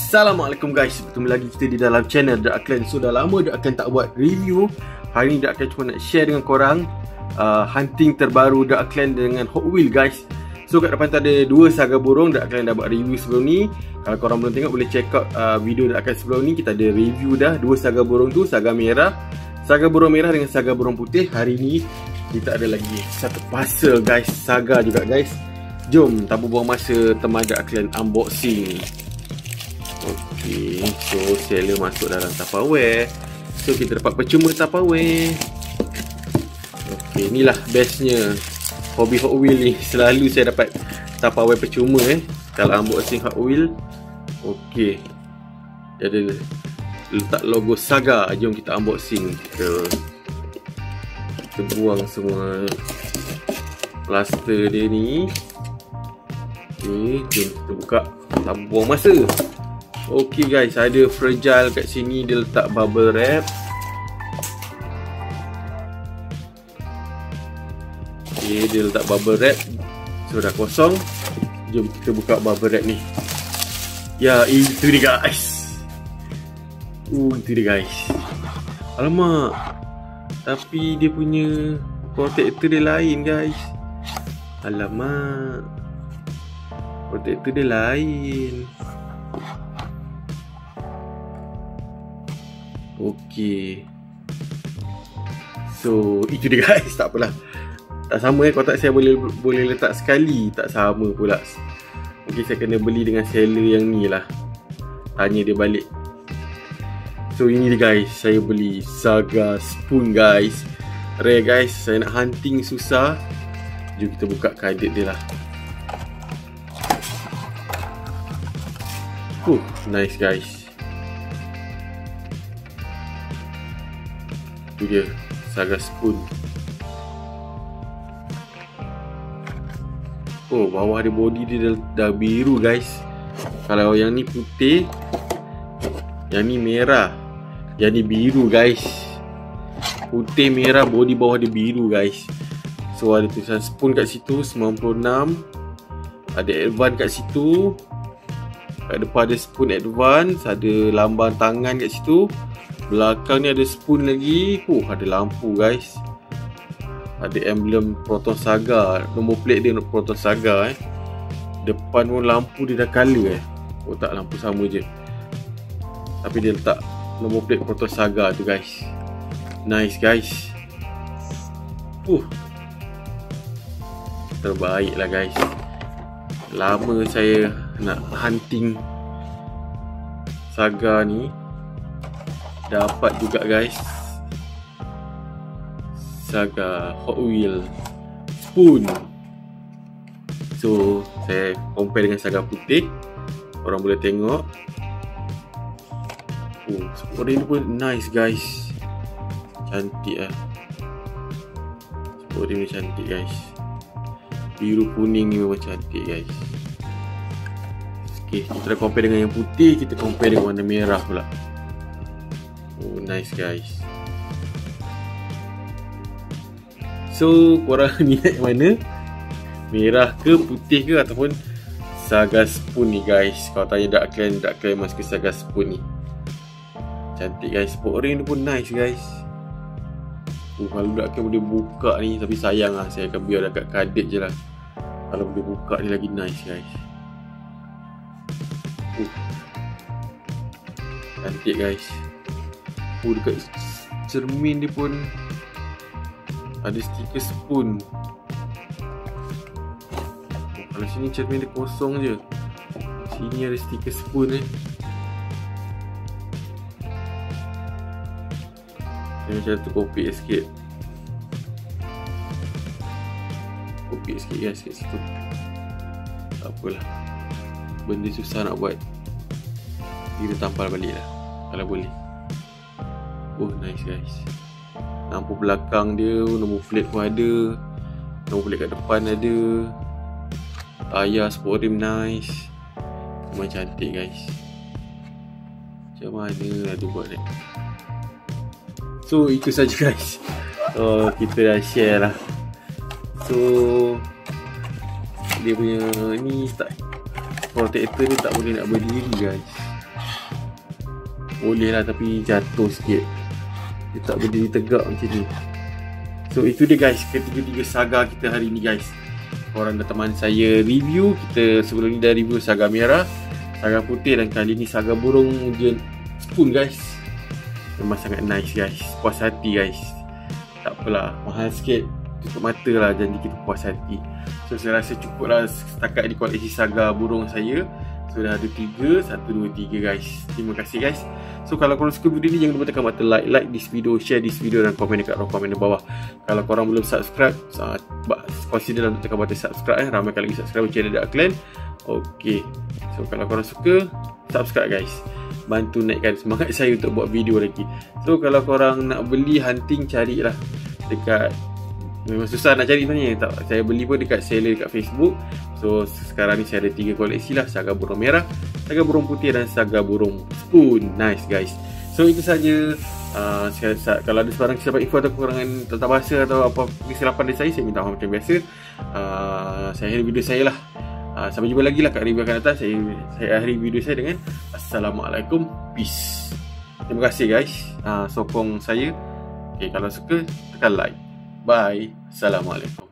Assalamualaikum guys, bertemu lagi kita di dalam channel Dark Clan. Sudah lama Dark Clan tak buat review. Hari ni Dark Clan cuma nak share dengan korang hunting terbaru Dark Clan dengan Hot Wheels guys. So kat depan tu ada dua saga burung. Dark Clan dah buat review sebelum ni. Kalau korang belum tengok boleh check out video Dark Clan sebelum ni. Kita ada review dah dua saga burung tu, saga merah, saga burung merah dengan saga burung putih. Hari ni kita ada lagi satu puzzle guys, saga juga guys. Jom tak buang masa, teman Dark Clan unboxing. Okey, so seller masuk dalam Tupperware. So kita dapat percuma Tupperware. Okey, inilah bestnya hobi Hot Wheels ni. Selalu saya dapat Tupperware percuma kalau unboxing Hot Wheels. Okey, dia ada letak logo saga. Jom kita unboxing. Kita buang semua plaster dia ni. Okey, jom kita buka. Tak buang masa. Okey guys, ada fragile kat sini. Dia letak bubble wrap. Okey, dia letak bubble wrap. So dah kosong. Jom kita buka bubble wrap ni. Ya, itu dia guys. Itu dia guys. Alamak, tapi dia punya protector dia lain guys. Alamak, protector dia lain. Okey, so itu dia guys. Tak apalah, tak sama kotak saya boleh letak sekali. Tak sama pula. Mungkin saya kena beli dengan seller yang ni lah. Tanya dia balik. So ini dia guys, saya beli saga spoon guys. Rare guys, saya nak hunting susah. Jom kita buka kredit dia lah. Nice guys. Itu dia, saga spoon. Oh, bawah dia body dia dah biru guys. Kalau yang ni putih, yang ni merah, yang ni biru guys. Putih merah, body bawah dia biru guys. So ada tulisan spoon kat situ 96. Ada advance kat situ. Kat depan ada spoon advance. Ada lambang tangan kat situ. Belakang ni ada spoon lagi. Ada lampu guys. Ada emblem Proton Saga. Nombor plate dia Proton Saga Depan pun lampu dia dah color tak, lampu sama je. Tapi dia letak nombor plate Proton Saga tu guys. Nice guys. Terbaik lah guys. Lama saya nak hunting saga ni. Dapat juga guys, saga Hot Wheels spoon. So saya compare dengan saga putih. Korang boleh tengok. Spoon ni pun nice guys. Cantik lah. Spoon ni cantik guys. Biru kuning ni memang cantik guys. Okay, kita dah compare dengan yang putih. Kita compare dengan warna merah pula. Nice guys. So korang niat yang mana? Merah ke, putih ke, ataupun saga spoon ni guys? Kalau tanya Dark Clan masuk ke saga spoon ni. Cantik guys. Sport ring ni pun nice guys. Kalau Dark Clan boleh buka ni. Tapi sayang lah, saya akan biar dekat kadit je lah. Kalau boleh buka ni lagi nice guys. Cantik guys. Dekat cermin dia pun ada stiker spoon. Kalau sini cermin dia kosong je. Sini ada stiker spoon Dia macam tu, kopi sikit. Kopi sikit guys kat situ. Tak apalah, benda susah nak buat. Kita tampal balik lah kalau boleh. Nice guys. Lampu belakang dia, nombor plate pun ada. Nombor plate kat depan ada. Tayar sport rim nice. Memang cantik guys. Macam mana lah dia buat ni. So itu saja guys. Kita dah share lah. So dia punya ni tak, protector ni tak boleh nak berdiri guys. boleh lah, tapi jatuh sikit. Dia tak berdiri tegak macam ni. So itu dia guys, ketiga-tiga saga kita hari ni guys. Korang dah teman saya review. Kita sebelum ni dah review saga merah, saga putih, dan kali ni saga burung dia spoon guys. Memang sangat nice guys, puas hati guys. Tak apalah, mahal sikit, tutup mata lah, janji kita puas hati. So saya rasa cukup lah setakat di koleksi saga burung saya. So dah ada 3, 1, 2, 3 guys. Terima kasih guys. So kalau korang suka video ni, jangan lupa tekan button like this video, share this video, dan komen dekat ruang komen di bawah. Kalau korang belum subscribe, consider untuk tekan button subscribe. Ramaikan lagi subscribe channel Dark Clan. Okay, so kalau korang suka, subscribe guys, bantu naikkan semangat saya untuk buat video lagi. So kalau korang nak beli hunting, carilah dekat, memang susah nak cari sebenarnya. Saya beli pun dekat seller dekat Facebook. So sekarang ni saya ada 3 koleksi lah, saga burung merah, saga burung putih, dan saga burung spoon. Nice guys. So itu saja. Kalau ada sebarang kesilapan info atau kekurangan tata bahasa atau apa kesilapan dari saya minta maaf macam biasa. Saya akhiri video saya lah. Sampai jumpa lagi lah kat review akan datang. Saya akhiri video saya dengan Assalamualaikum, peace. Terima kasih guys, sokong saya. Okay, kalau suka tekan like. Bye. Assalamualaikum.